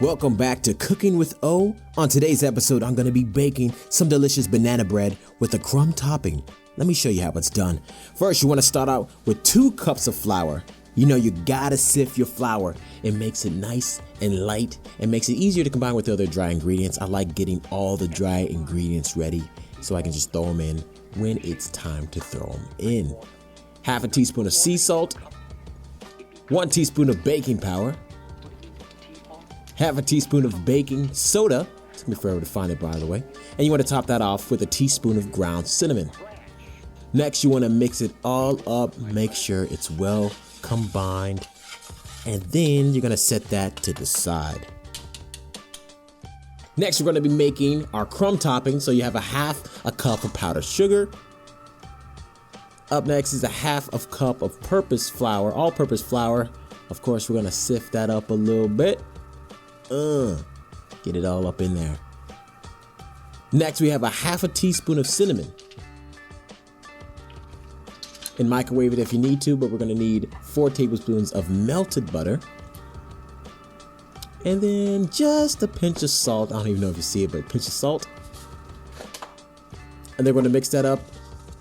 Welcome back to Cooking with O. On today's episode, I'm going to be baking some delicious banana bread with a crumb topping. Let me show you how it's done. First, you want to start out with 2 cups of flour. You know you gotta sift your flour. It makes it nice and light and makes it easier to combine with the other dry ingredients. I like getting all the dry ingredients ready so I can just throw them in when it's time to throw them in. Half a teaspoon of sea salt, 1 teaspoon of baking powder, half a teaspoon of baking soda. It took me forever to find it, by the way. And you want to top that off with a teaspoon of ground cinnamon. Next, you want to mix it all up, make sure it's well combined, and then you're going to set that to the side. Next, we're going to be making our crumb topping, so you have a half a cup of powdered sugar. Up next is a half of cup of all-purpose flour. Of course, we're going to sift that up a little bit. Get it all up in there. Next, we have a half a teaspoon of cinnamon. And microwave it if you need to, but we're going to need 4 tablespoons of melted butter. And then just a pinch of salt. I don't even know if you see it, but a pinch of salt. And then we're going to mix that up.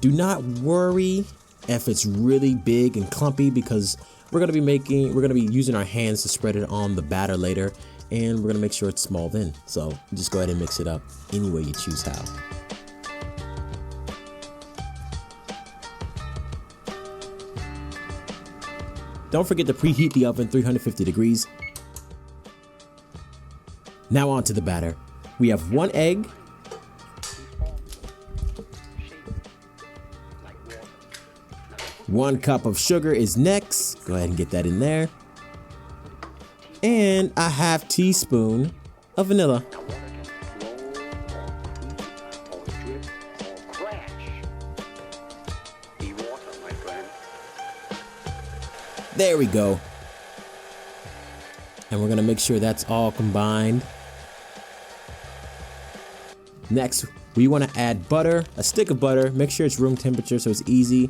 Do not worry if it's really big and clumpy, because we're going to be using our hands to spread it on the batter later. And we're going to make sure it's small then. So just go ahead and mix it up any way you choose how. Don't forget to preheat the oven 350 degrees. Now on to the batter. We have 1 egg, one cup of sugar is next. Go ahead and get that in there. And a half teaspoon of vanilla. There we go. And we're going to make sure that's all combined. Next, we want to add butter, a stick of butter. Make sure it's room temperature so it's easy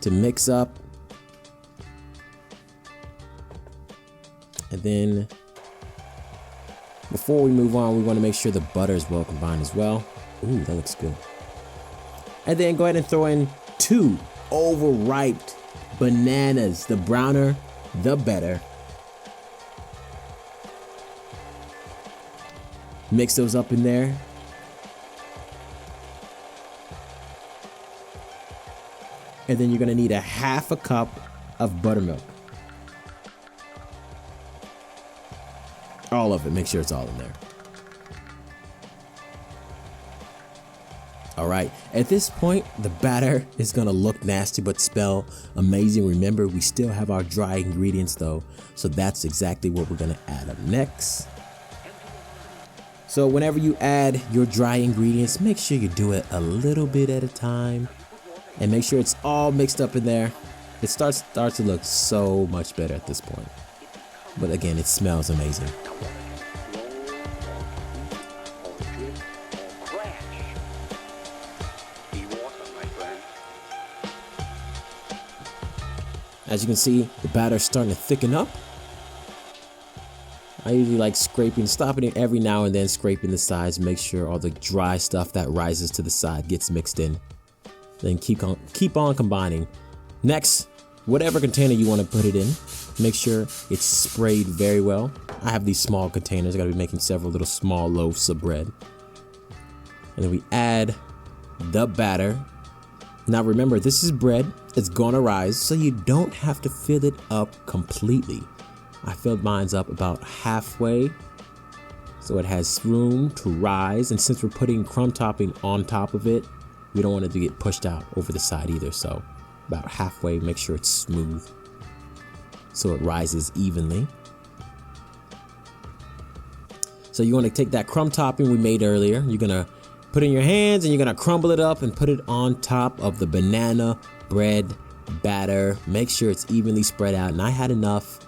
to mix up. And then before we move on, we want to make sure the butter is well combined as well. Ooh, that looks good. And then go ahead and throw in 2 overripe bananas. The browner, the better. Mix those up in there. And then you're going to need a half a cup of buttermilk. All of it. Make sure it's all in there. All right. At this point, the batter is going to look nasty but smell amazing. Remember, we still have our dry ingredients though. So that's exactly what we're going to add up next. So whenever you add your dry ingredients, make sure you do it a little bit at a time and make sure it's all mixed up in there. It starts to look so much better at this point. But again, it smells amazing. As you can see, the batter's starting to thicken up. I usually like stopping it every now and then, scraping the sides, make sure all the dry stuff that rises to the side gets mixed in. Then keep on combining. Next, whatever container you want to put it in, make sure it's sprayed very well. I have these small containers. I gotta be making several little small loaves of bread. And then we add the batter. Now remember, this is bread. It's gonna rise, so you don't have to fill it up completely. I filled mine up about halfway, so it has room to rise. And since we're putting crumb topping on top of it, we don't want it to get pushed out over the side either. So about halfway, make sure it's smooth so it rises evenly. So you want to take that crumb topping we made earlier. You're gonna put it in your hands and you're gonna crumble it up and put it on top of the banana bread batter. Make sure it's evenly spread out. And I had enough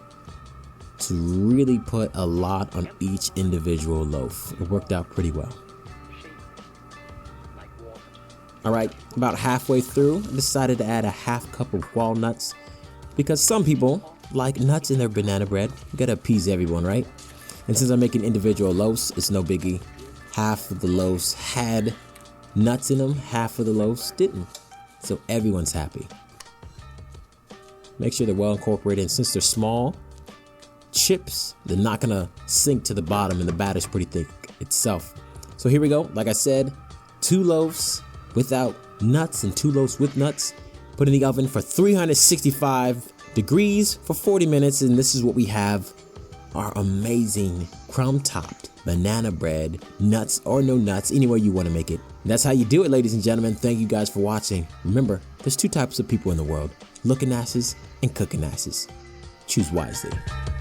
to really put a lot on each individual loaf. It worked out pretty well. All right, about halfway through, I decided to add a half cup of walnuts because some people like nuts in their banana bread. You gotta appease everyone, right? And since I'm making individual loaves, it's no biggie. Half of the loaves had nuts in them, half of the loaves didn't. So everyone's happy. Make sure they're well incorporated, and since they're small chips, they're not gonna sink to the bottom, and the batter's pretty thick itself. So here we go. Like I said, 2 loaves without nuts and 2 loaves with nuts. Put in the oven for 365 degrees for 40 minutes, and this is what we have. Our amazing crumb-topped banana bread, nuts or no nuts, any way you want to make it. And that's how you do it, ladies and gentlemen. Thank you guys for watching. Remember, there's 2 types of people in the world: looking asses and cooking asses. Choose wisely.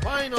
Final